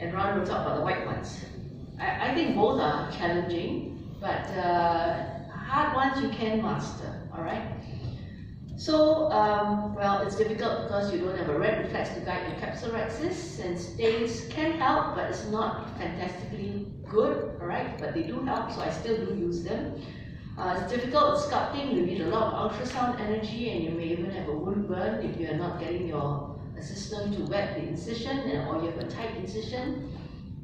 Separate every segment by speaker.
Speaker 1: and Ron will talk about the white ones. I think both are challenging, but hard ones you can master, alright? So, well, it's difficult because you don't have a red reflex to guide your capsulorhexis, and stains can help, but it's not fantastically good, alright? But they do help, so I still do use them. It's difficult with sculpting. You need a lot of ultrasound energy, and you may even have a wound burn if you are not getting your assistant to wet the incision, or you have a tight incision.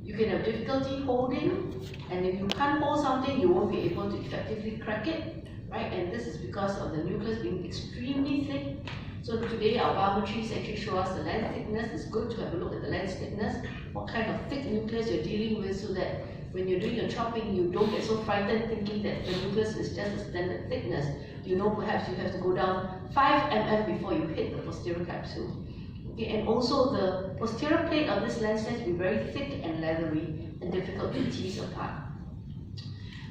Speaker 1: You can have difficulty holding, and if you can't hold something, you won't be able to effectively crack it, right? And this is because of the nucleus being extremely thick. So today our biometries actually show us the lens thickness. It's good to have a look at the lens thickness, what kind of thick nucleus you're dealing with, so that when you're doing your chopping, you don't get so frightened thinking that the nucleus is just a standard thickness. You know, perhaps you have to go down 5 mm before you hit the posterior capsule. Okay, and also the posterior plate of this lens tends to be very thick and leathery and difficult to tease apart.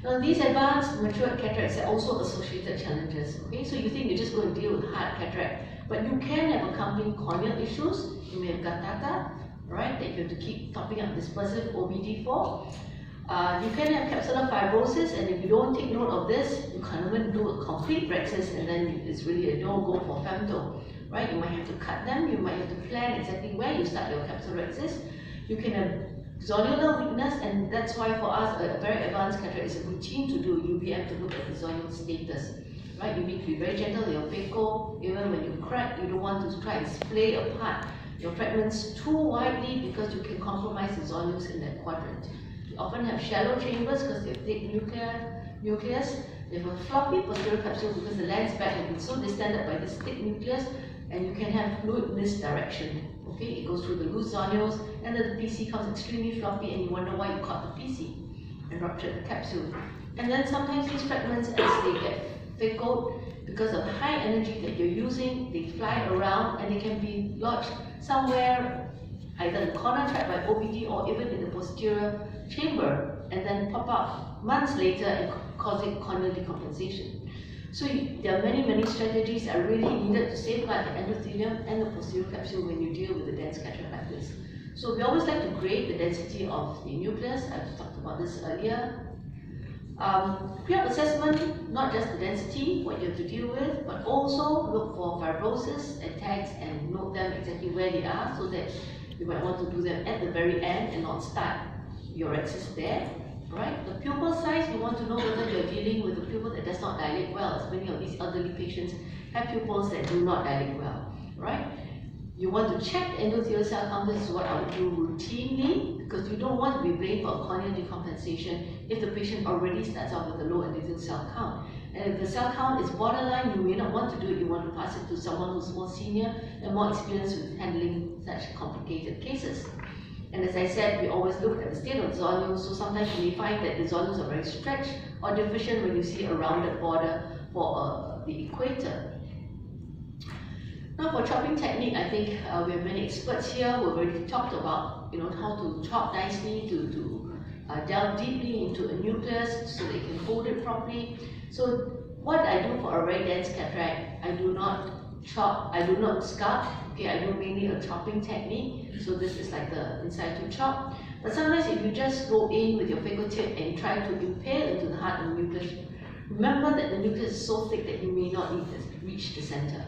Speaker 1: Now, these advanced matured cataracts are also associated challenges. Okay, so you think you're just going to deal with hard cataract, but you can have accompanying corneal issues. You may have gattata, right, that you have to keep topping up dispersive OBD for. You can have capsular fibrosis, and if you don't take note of this, you can't even do a complete rhexis, and then it's really a no-go for femto. Right? You might have to cut them, you might have to plan exactly where you start your capsulorhexis. You can have zonular weakness, and that's why for us a very advanced cataract is a routine to do UVM to look at the zonule status. Right? You need to be very gentle with your phaco. Even when you crack, you don't want to try and splay apart your fragments too widely, because you can compromise the zonules in that quadrant. You often have shallow chambers because they have thick nucleus. They have a floppy posterior capsule because the lens bag has been so distended by this thick nucleus, and you can have fluid misdirection. Okay, it goes through the loose zonules, and then the PC comes extremely floppy, and you wonder why you caught the PC and ruptured the capsule. And then sometimes these fragments, as they get phacoed, because of the high energy that you're using, they fly around, and they can be lodged somewhere, either in the corner tract by OBD or even in the posterior chamber, and then pop up months later and causing corneal decompensation. So there are many strategies that are really needed to safeguard the endothelium and the posterior capsule when you deal with a dense cataract like this. So we always like to grade the density of the nucleus. I've talked about this earlier. Pre-op assessment, not just the density, what you have to deal with, but also look for fibrosis attacks and note them exactly where they are, so that you might want to do them at the very end and not start your rhexis there. Right? The pupil size, you want to know whether you're dealing with a pupil that does not dilate well, as many of these elderly patients have pupils that do not dilate well. Right? You want to check the endothelial cell count. This is what I would do routinely, because you don't want to be blamed for a corneal decompensation if the patient already starts off with a low endothelial cell count. And if the cell count is borderline, you may not want to do it. You want to pass it to someone who's more senior and more experienced with handling such complicated cases. And as I said, we always look at the state of the zonules, so sometimes you may find that the zonules are very stretched or deficient when you see a rounded border for the equator. Now, for chopping technique, I think we have many experts here who have already talked about, how to chop nicely, to delve deeply into a nucleus so they can hold it properly. So what I do for a very dense cataract, I do not chop, I do not sculpt. Okay, I do mainly a chopping technique. So this is like the in situ chop. But sometimes if you just go in with your phaco tip and try to impale into the heart of the nucleus, remember that the nucleus is so thick that you may not need to reach the center.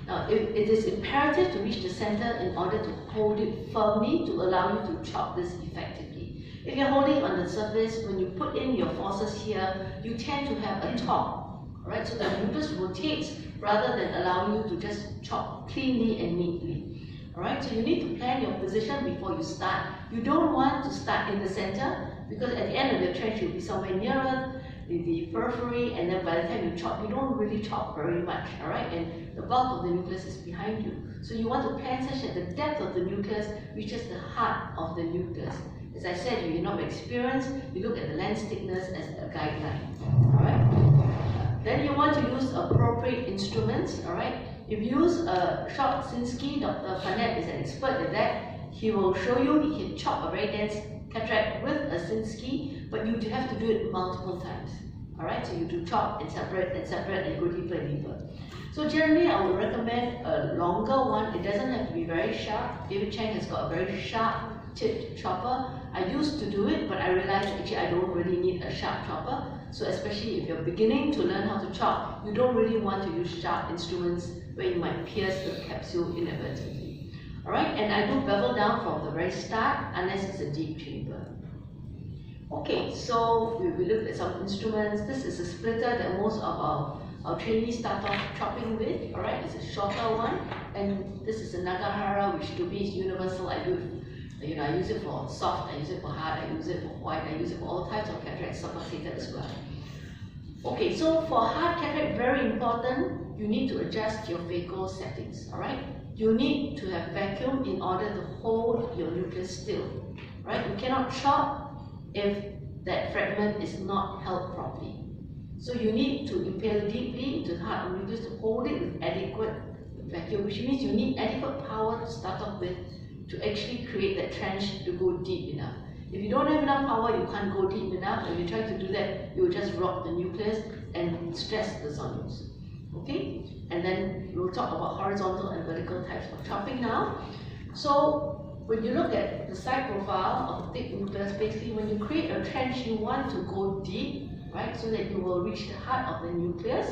Speaker 1: Now, it is imperative to reach the center in order to hold it firmly to allow you to chop this effectively. If you're holding on the surface, when you put in your forces here, you tend to have a top, right? So the nucleus rotates rather than allowing you to just chop cleanly and neatly. Alright, so you need to plan your position before you start. You don't want to start in the center, because at the end of your trench you'll be somewhere nearer the periphery, and then by the time you chop, you don't really chop very much, alright? And the bulk of the nucleus is behind you. So you want to plan such that the depth of the nucleus reaches the heart of the nucleus. As I said, if you're not experienced, you look at the lens thickness as a guideline, alright? Then you want to use appropriate instruments, alright? If you use a short Sinski, Dr. Fanet is an expert at that. He will show you, he can chop a very dense cataract with a Sinski, but you have to do it multiple times. Alright, so you do chop and separate and you go deeper and deeper. So generally I would recommend a longer one. It doesn't have to be very sharp. David Chang has got a very sharp tipped chopper. I used to do it, but I realized actually I don't really need a sharp chopper. So especially if you're beginning to learn how to chop, you don't really want to use sharp instruments where you might pierce the capsule inadvertently. Alright, and I do bevel down from the very start unless it's a deep chamber. Okay, so we looked at some instruments. This is a splitter that most of our trainees start off chopping with. Alright, it's a shorter one, and this is a Nagahara, which to me is universal. I use it for soft, I use it for hard, I use it for white, I use it for all types of cataracts, subluxated as well. Okay, so for hard cataract, very important, you need to adjust your phaco settings. Alright, you need to have vacuum in order to hold your nucleus still. Right, you cannot chop if that fragment is not held properly. So you need to impale deeply into the heart of the nucleus to hold it with adequate vacuum, which means you need adequate power to start off with to actually create that trench to go deep enough. If you don't have enough power, you can't go deep enough. If you try to do that, you will just rock the nucleus and stress the zonules. Okay? And then we'll talk about horizontal and vertical types of chopping now. So when you look at the side profile of the thick nucleus, basically when you create a trench, you want to go deep, right? So that you will reach the heart of the nucleus,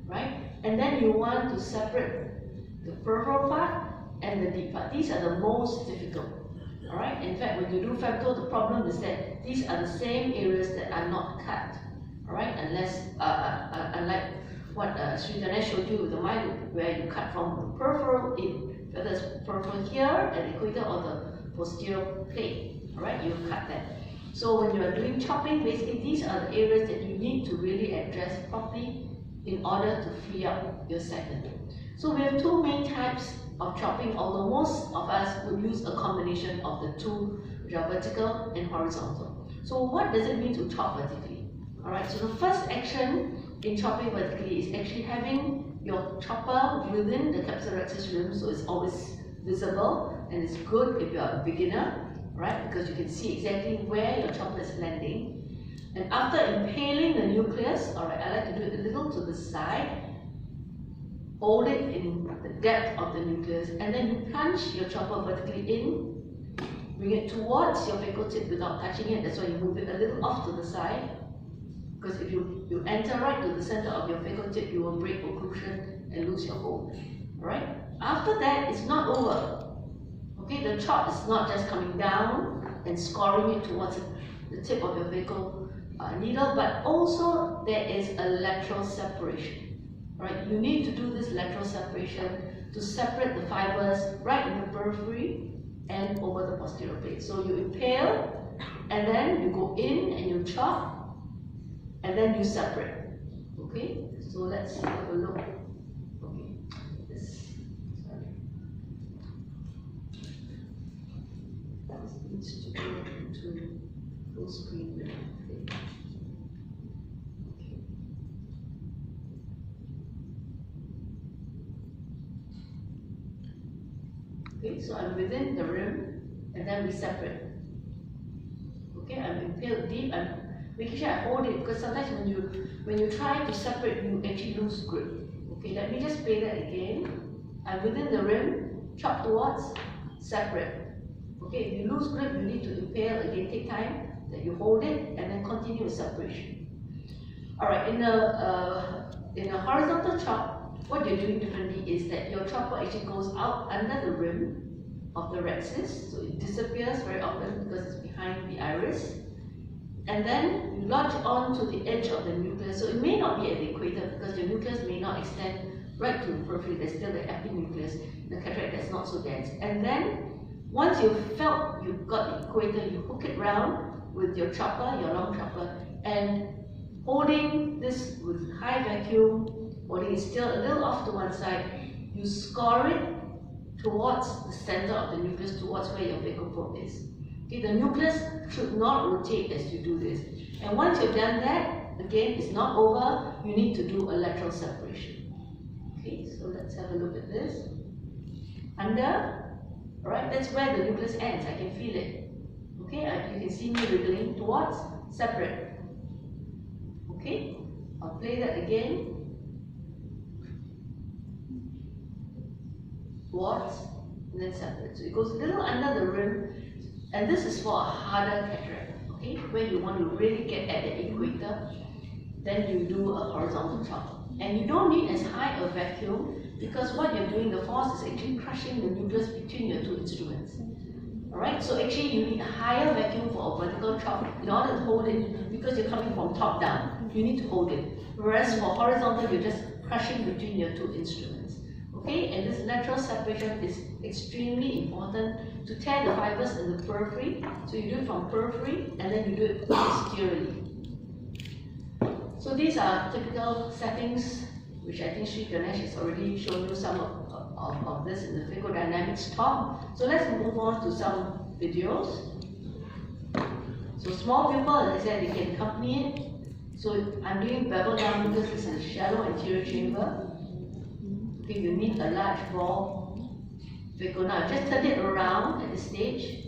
Speaker 1: right? And then you want to separate the peripheral part and the deep part. These are the most difficult. Alright? In fact, when you do phaco, the problem is that these are the same areas that are not cut. Alright? Unless, unlike what Sri Ganesh showed you with the mind, where you cut from the peripheral in, whether it's peripheral here at the equator or the posterior plate. Alright? You cut that. So when you are doing chopping, basically these are the areas that you need to really address properly in order to free up your segment. So we have two main types of chopping, although most of us would use a combination of the two, which are vertical and horizontal. So what does it mean to chop vertically? Alright, so the first action in chopping vertically is actually having your chopper within the capsulorhexis rim, so it's always visible, and it's good if you're a beginner, right? Because you can see exactly where your chopper is landing. And after impaling the nucleus, alright, I like to do it a little to the side, hold it in the depth of the nucleus, and then you plunge your chopper vertically in, bring it towards your phaco tip without touching it. That's why you move it a little off to the side, because if you enter right to the center of your phaco tip, you will break occlusion and lose your hold. Alright? After that, it's not over. Okay, the chop is not just coming down and scoring it towards the tip of your phaco needle, but also there is a lateral separation. Right, you need to do this lateral separation to separate the fibers right in the periphery and over the posterior plate. So you impale, and then you go in and you chop, and then you separate. Okay, so let's have a look. Okay, this needs to go into full screen. Okay. Okay, so I'm within the rim, and then we separate. Okay, I'm impaled deep. I'm making sure I hold it, because sometimes when you try to separate, you actually lose grip. Okay, let me just play that again. I'm within the rim, chop towards, separate. Okay, if you lose grip, you need to impale again. Take time that you hold it, and then continue with separation. All right, in a horizontal chop, what you're doing differently is that your chopper actually goes out under the rim of the rhexis, so it disappears very often because it's behind the iris, and then you lodge onto the edge of the nucleus. So it may not be at the equator because your nucleus may not extend right to the periphery. There's still the epinucleus, the cataract that's not so dense. And then once you've felt you've got the equator, you hook it round with your chopper, your long chopper, and holding this with high vacuum, holding it still a little off to one side, you score it towards the center of the nucleus, towards where your phaco probe is. Okay, the nucleus should not rotate as you do this. And once you've done that, again, it's not over, you need to do a lateral separation. Okay, so let's have a look at this. Under, alright, that's where the nucleus ends, I can feel it. Okay, you can see me wriggling towards, separate. Okay, I'll play that again. Warts, and then separate. So it goes a little under the rim, and this is for a harder cataract. Okay, where you want to really get at the equator, then you do a horizontal chop. And you don't need as high a vacuum because what you're doing, the force is actually crushing the nucleus between your two instruments. Alright, so actually you need a higher vacuum for a vertical chop in order to hold it, because you're coming from top down. You need to hold it. Whereas for horizontal, you're just crushing between your two instruments. Okay, and this lateral separation is extremely important to tear the fibers in the periphery. So you do it from periphery and then you do it posteriorly. So these are typical settings, which I think Sri Ganesh has already shown you some of this in the phacoemulsification talk. So let's move on to some videos. So small pupil, as I said, you can accompany it. So I'm doing bevel down because it's a shallow anterior chamber. Okay, you need a large ball phaco. Now just turn it around at this stage.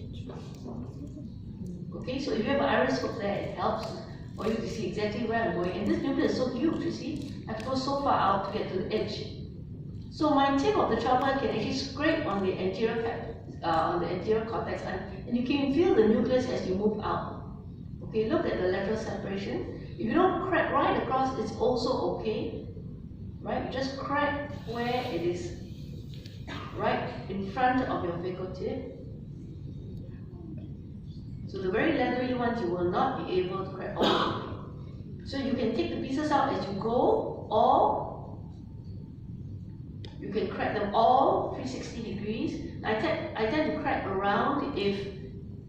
Speaker 1: Okay, so if you have an iris hook there, it helps for you to see exactly where I'm going. And this nucleus is so huge, you see. I have to go so far out to get to the edge. So my tip of the chopper can actually scrape on the anterior cortex, and you can feel the nucleus as you move out. Okay, look at the lateral separation. If you don't crack right across, it's also okay. Right, you just crack where it is right in front of your phaco tip. So the very leathery ones you will not be able to crack all the way. So you can take the pieces out as you go, or you can crack them all 360 degrees. I tend to crack around if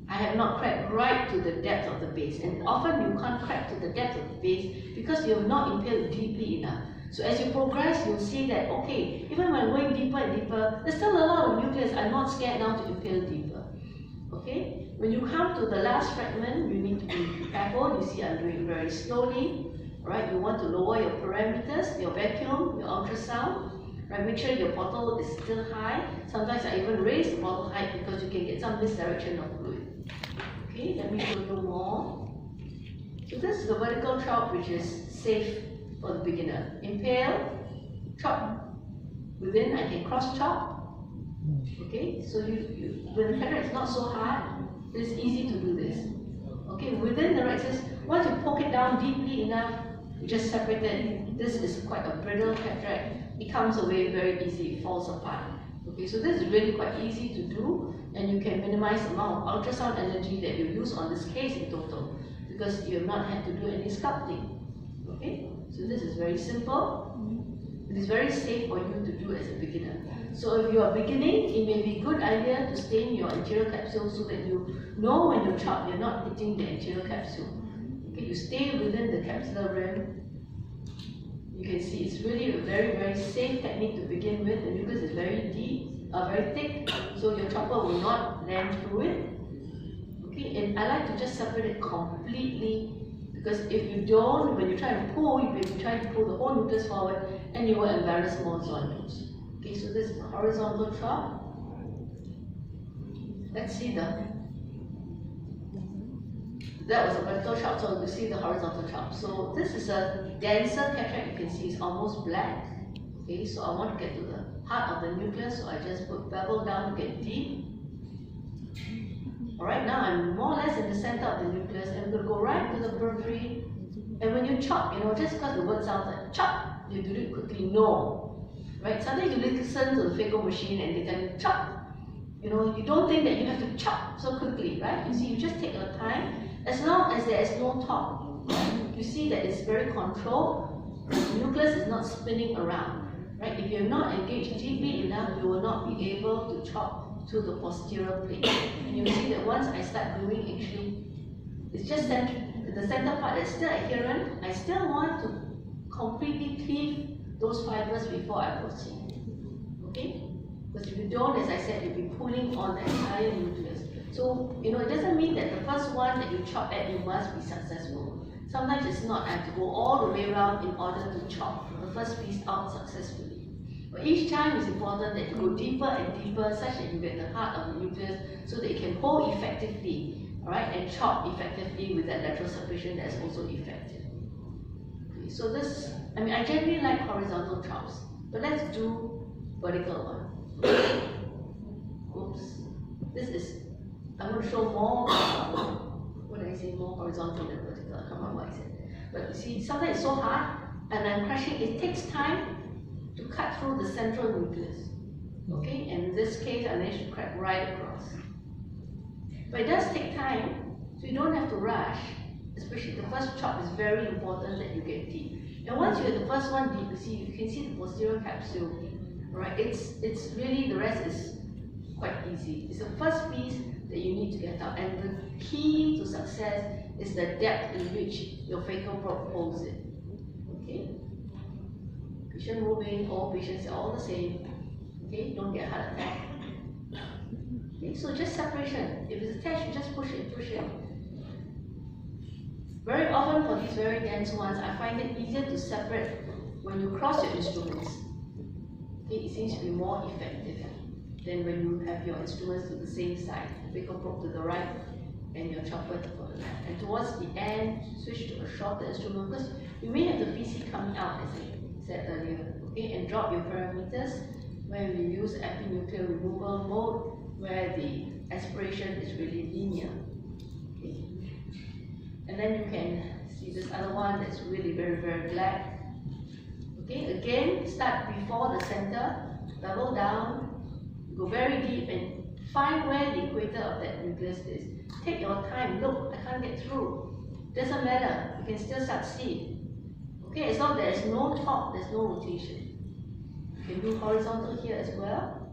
Speaker 1: I have not cracked right to the depth of the base. And often you can't crack to the depth of the base because you have not impaled deeply enough. So as you progress, you'll see that, okay, even when going deeper and deeper, there's still a lot of nucleus. I'm not scared now to impale deeper. Okay? When you come to the last fragment, you need to be careful. You see I'm doing it very slowly. Right? You want to lower your parameters, your vacuum, your ultrasound. Right? Make sure your bottle is still high. Sometimes I even raise the bottle height because you can get some misdirection of fluid. Okay, let me show you more. So this is the vertical chop, which is safe for the beginner. Impale, chop. Within, I can cross chop. Okay, so when the cataract is not so hard, it's easy to do this. Okay, within the rexus, once you poke it down deeply enough, you just separate it. This is quite a brittle cataract. It comes away very easy, it falls apart. Okay, so this is really quite easy to do, and you can minimize the amount of ultrasound energy that you use on this case in total, because you have not had to do any sculpting. Okay, so this is very simple. It is very safe for you to do as a beginner. So if you are beginning, it may be a good idea to stain your anterior capsule so that you know when you chop, you're not hitting the anterior capsule. Okay, you stay within the capsular rim. You can see it's really a very, very safe technique to begin with. The nucleus is very deep, very thick, so your chopper will not land through it. Okay, and I like to just separate it completely, because if you don't, when you try to pull, you may be trying to pull the whole nucleus forward and you will embarrass more zonules. Okay, so this is the horizontal chop. Let's see that was a vertical chop, so you see the horizontal chop. So this is a denser cataract, you can see it's almost black. Okay, so I want to get to the heart of the nucleus, so I just put bevel down to get deep. Alright, now I'm more or less in the center of the nucleus, and I'm going to go right to the periphery. And when you chop, just because the word sounds like chop, you do it quickly. No. Right? Sometimes you listen to the phaco machine and they tell you chop. You don't think that you have to chop so quickly, right? You see, you just take your time. As long as there is no top, right? You see that it's very controlled. The nucleus is not spinning around, right? If you're not engaged deeply enough, you will not be able to chop to the posterior plate. And you see that once I start doing, actually, it's just that the center part is still adherent. I still want to completely cleave those fibers before I proceed. Okay? Because if you don't, as I said, you'll be pulling on the entire nucleus. So, it doesn't mean that the first one that you chop at, you must be successful. Sometimes it's not. I have to go all the way around in order to chop the first piece out successfully. But each time it's important that you go deeper and deeper such that you get the heart of the nucleus so that you can hold effectively, alright, and chop effectively with that lateral separation that's also effective. Okay, so this, I mean, I generally like horizontal chops, but let's do vertical one. Oops. This is, I'm going to show more, what did I say, more horizontal than vertical. I can't remember what I said. But you see, sometimes it's so hard, and I'm crushing, it takes time to cut through the central nucleus. Okay, and in this case, I managed to crack right across. But it does take time, so you don't have to rush. Especially the first chop is very important that you get deep. And once you get the first one deep, you can see the posterior capsule. Right? It's really, the rest is quite easy. It's the first piece that you need to get out. And the key to success is the depth in which your phaco probe holds it. Okay? Patient moving, all patients are all the same. Okay? Don't get heart attack. Okay? So just separation. If it's attached, you just push it, push it. Very often for these very dense ones, I find it easier to separate when you cross your instruments. Okay, it seems to be more effective than when you have your instruments to the same side, the phaco probe to the right and your chopper to the left. And towards the end, switch to a shorter instrument because you may have the PC coming out, as I said earlier. Okay, and drop your parameters when we use epinuclear removal mode, where the aspiration is really linear. Okay. And then you can see this other one that's really very, very black. Okay, again, start before the center, double down, go very deep and find where the equator of that nucleus is. Take your time, look, I can't get through. Doesn't matter, you can still succeed. Okay, as long as there's no top, there's no rotation. You can do horizontal here as well.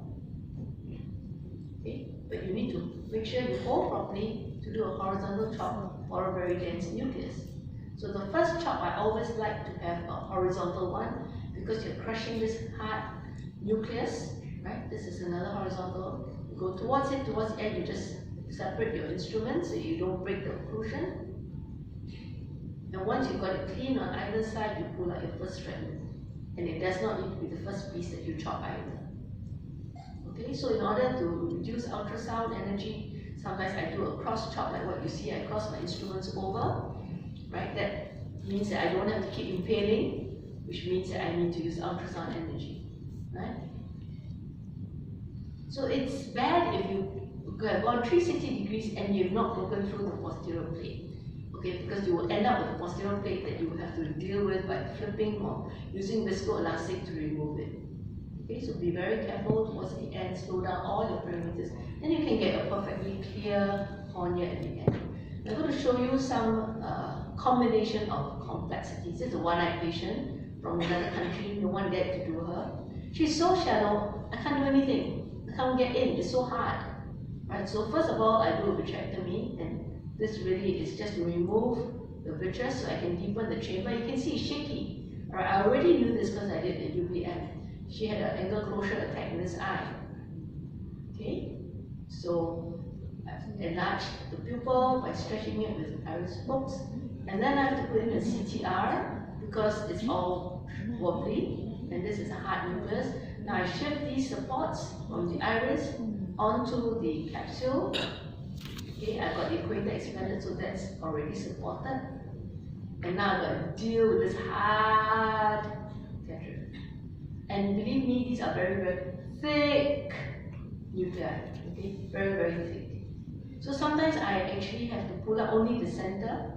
Speaker 1: Okay, but you need to make sure you hold properly to do a horizontal chop for a very dense nucleus. So the first chop, I always like to have a horizontal one because you're crushing this hard nucleus, right? This is another horizontal. You go towards it, towards the end, you just separate your instruments so you don't break the occlusion. And once you've got it clean on either side, you pull out your first strand. And it does not need to be the first piece that you chop either. Okay, so in order to reduce ultrasound energy, sometimes I do a cross chop like what you see. I cross my instruments over, right? That means that I don't have to keep impaling, which means that I need to use ultrasound energy, right? So it's bad if you have gone 360 degrees and you've not broken through the posterior plate. Okay, because you will end up with a posterior plate that you will have to deal with by flipping or using viscoelastic to remove it. Okay, so be very careful towards the end, slow down all your parameters, and you can get a perfectly clear cornea at the end. I'm going to show you some combination of complexities. This is a one-eyed patient from another country, no one dared to do her. She's so shallow, I can't do anything. I can't get in, it's so hard. Right, so first of all, I do a vitrectomy, and this really is just to remove the vitreous so I can deepen the chamber. You can see it's shaky. Alright, I already knew this because I did a UVM. She had an angle closure attack in this eye. Okay, so I've enlarged the pupil by stretching it with iris spokes, and then I have to put in a CTR because it's all wobbly, and this is a hard nucleus. Now I shift these supports from the iris onto the capsule. Okay, I've got the equator expanded, so that's already supported. And now I've got to deal with this hard cataract. And believe me, these are very, very thick nuclei. Okay, very, very thick. So sometimes I actually have to pull out only the center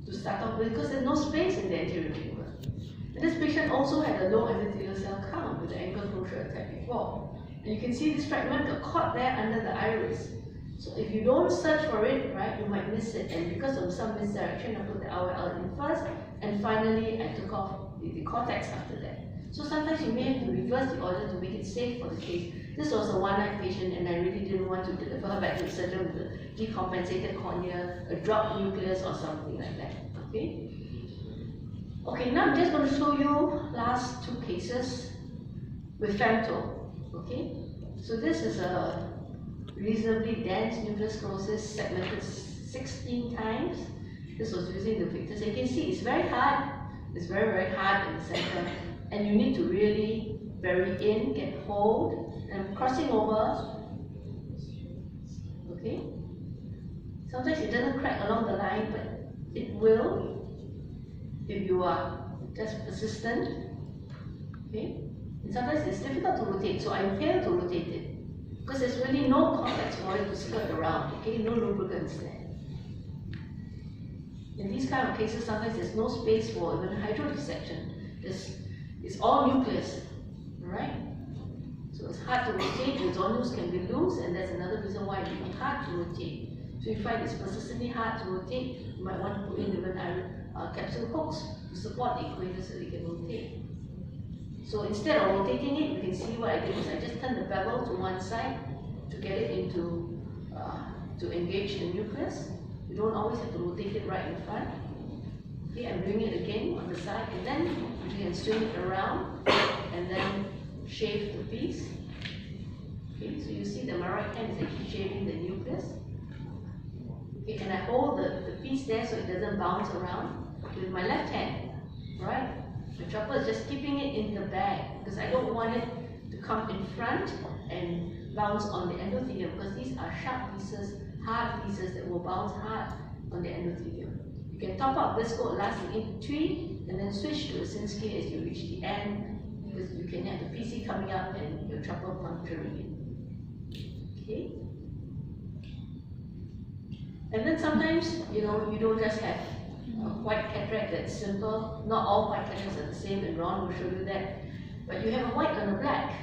Speaker 1: to start off with because there's no space in the anterior chamber. And this patient also had a low endothelial cell count with the angle closure attack before. And you can see this fragment got caught there under the iris. So if you don't search for it, right, you might miss it. And because of some misdirection, I put the IOL in first, and finally I took off the cortex after that. So sometimes you may have to reverse the order to make it safe for the case. This was a one-eyed patient, and I really didn't want to deliver her back to the surgeon with a decompensated cornea, a dropped nucleus, or something like that. Okay. Okay, now I'm just going to show you last two cases with femto. Okay. So this is a reasonably dense nucleus sclerosis, segmented 16 times. This was using the Victor. So you can see it's very hard. It's very, very hard in the center. And you need to really bury in, get hold, and I'm crossing over. Okay? Sometimes it doesn't crack along the line, but it will. if you are just persistent, okay? And sometimes it's difficult to rotate, so I fail to rotate it because there's really no contact for it to skirt around, okay? No lubricants there. In these kind of cases, sometimes there's no space for even hydrodissection. It's all nucleus, right? So it's hard to rotate, the zonules can be loose, and that's another reason why it becomes hard to rotate. So you find it's persistently hard to rotate, you might want to put in even capsule hooks to support the equator so they can rotate. So instead of rotating it, you can see what I did is I just turned the bevel to one side to get it into, to engage the nucleus. You don't always have to rotate it right in front. Okay, I'm doing it again on the side, and then you can swing it around and then shave the piece. Okay, so you see that my right hand is actually shaving the nucleus. Okay, and I hold the piece there so it doesn't bounce around with my left hand, right? The chopper is just keeping it in the bag because I don't want it to come in front and bounce on the endothelium because these are sharp pieces, hard pieces that will bounce hard on the endothelium. You can top up visco elastic in between and then switch to a Sinski as you reach the end because you can have the PC coming up and your chopper puncturing it. Okay? And then sometimes, you know, you don't just have a white cataract that's simple. Not all white cataracts are the same, and Ron will show you that. But you have a white and a black,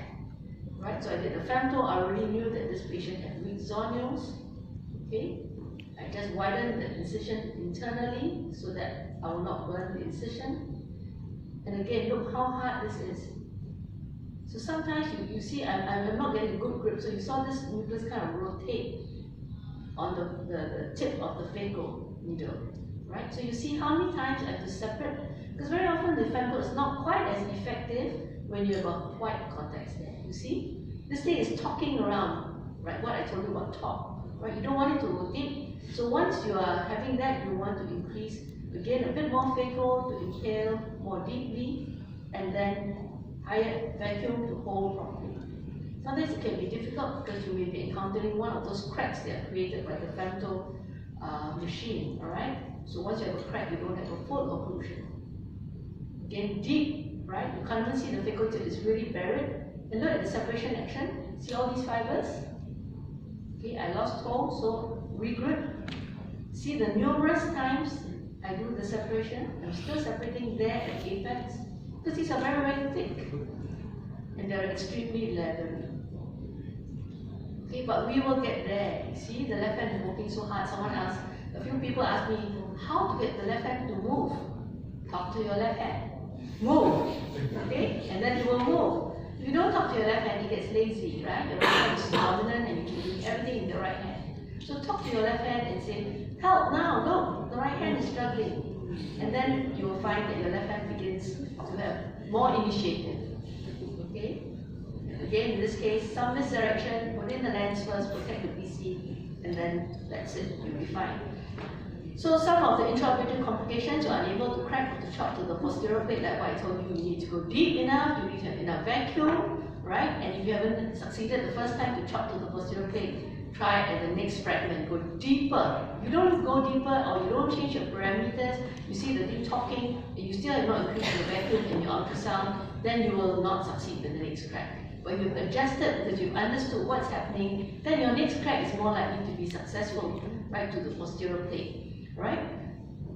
Speaker 1: right? So I did a femto. I already knew that this patient had weak zonules. Okay, I just widened the incision internally so that I will not burn the incision. And again, look how hard this is. So sometimes you see I'm not getting a good grip. So you saw this nucleus kind of rotate on the tip of the phaco needle, right? So you see how many times I have to separate, because very often the femto is not quite as effective when you have a white cortex there. You see? This thing is talking around, right? What I told you about talk, right? You don't want it to rotate. So once you are having that, you want to increase, again, a bit more phaco to inhale more deeply, and then higher vacuum to hold properly. Sometimes it can be difficult because you may be encountering one of those cracks that are created by the femto machine, alright? So once you have a crack, you don't have a full occlusion. Again, deep, right? You can't even see the phaco tip is really buried. And look at the separation action. See all these fibers? Okay, I lost hold, so regroup. See the numerous times I do the separation. I'm still separating there at the apex because these are very, very thick and they're extremely leathery. Okay, but we will get there. You see, the left hand is working so hard. Someone asked, a few people asked me how to get the left hand to move. Talk to your left hand. Move. Okay? And then it will move. If you don't talk to your left hand, it gets lazy, right? Your right hand is dominant and you can do everything in the right hand. So talk to your left hand and say, help now, look, the right hand is struggling. And then you will find that your left hand begins to have more initiative. Okay? Again, in this case, some misdirection, put in the lens first, protect the PC, and then that's it, you'll be fine. So some of the intraoperative complications, you are unable to crack or to chop to the posterior plate, like what I told you, you need to go deep enough, you need to have enough vacuum, right? And if you haven't succeeded the first time to chop to the posterior plate, try at the next fragment, go deeper. You don't go deeper or you don't change your parameters, you see the thing talking, and you still have not increased your vacuum in your ultrasound, then you will not succeed in the next crack. But if you've adjusted because you've understood what's happening, then your next crack is more likely to be successful right to the posterior plate, right?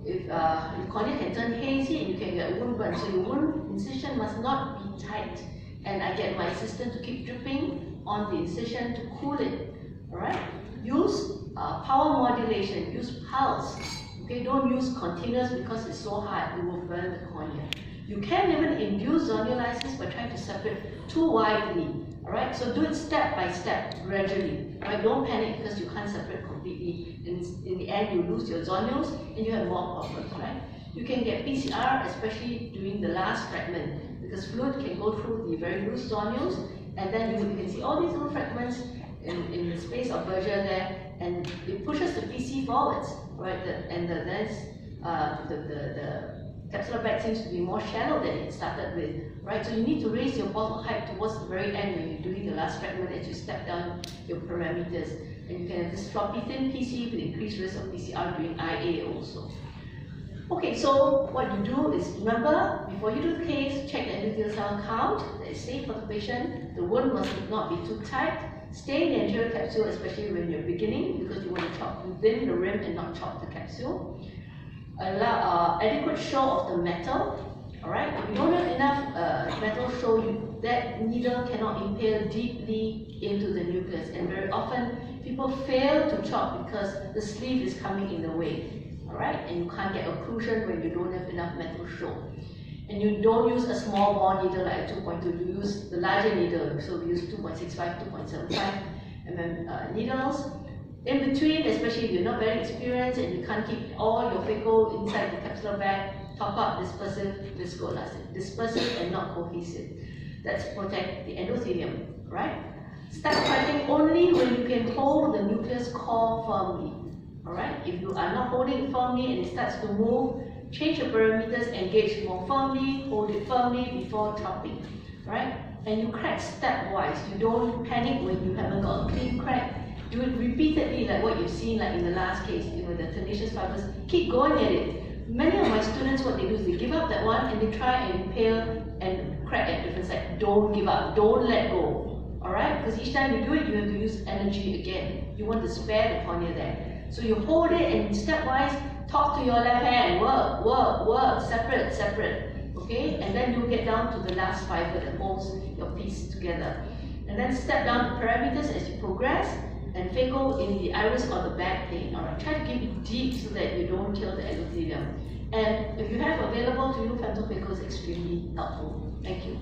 Speaker 1: If your cornea can turn hazy and you can get a wound burn, so your wound incision must not be tight. And I get my assistant to keep dripping on the incision to cool it, all right? Use power modulation, use pulse. Okay, don't use continuous because it's so hard, it will burn the cornea. You can even induce zonulisis by trying to separate too widely. Alright, so do it step by step, gradually. Right? Don't panic because you can't separate completely. In the end, you lose your zonules and you have more problems, right? You can get PCR, especially during the last fragment, because fluid can go through the very loose zonules, and then you can see all these little fragments in the space of Berger there, and it pushes the PC forwards, right? The capsular bag seems to be more shallow than it started with, right? So you need to raise your portal height towards the very end when you're doing the last fragment as you step down your parameters. And you can have this floppy thin PC with increased risk of PCR during IA also. Okay, so what you do is, remember, before you do the case, check the endothelial cell count, that is safe for the patient. The wound must not be too tight. Stay in the anterior capsule, especially when you're beginning, because you want to chop within the rim and not chop the capsule. Allow adequate show of the metal. Alright, if you don't have enough metal show, that needle cannot impale deeply into the nucleus, and very often people fail to chop because the sleeve is coming in the way. Alright, and you can't get occlusion when you don't have enough metal show. And you don't use a small bore needle like a 2.2, you use the larger needle, so we use 2.65, 2.75 mm needles. In between, especially if you're not very experienced and you can't keep all your phaco inside the capsular bag, top up dispersive viscoelastic. Dispersive and not cohesive. That's to protect the endothelium, right? Start cutting only when you can hold the nucleus core firmly. Alright? If you are not holding it firmly and it starts to move, change your parameters, engage more firmly, hold it firmly before chopping. Right? And you crack stepwise. You don't panic when you haven't got a clean crack. Do it repeatedly, like what you've seen like in the last case, the tenacious fibers. Keep going at it. Many of my students, what they do is they give up that one and they try and impale and crack at different sides. Don't give up. Don't let go. Alright? Because each time you do it, you have to use energy again. You want to spare the cornea there. So you hold it and stepwise, talk to your left hand, work, work, work, separate, separate. Okay? And then you get down to the last fiber that holds your piece together. And then step down the parameters as you progress, and phaco in the iris or the back plane. Alright, try to keep it deep so that you don't kill the endothelium. And if you have available to you, femtophaco is extremely helpful. Thank you.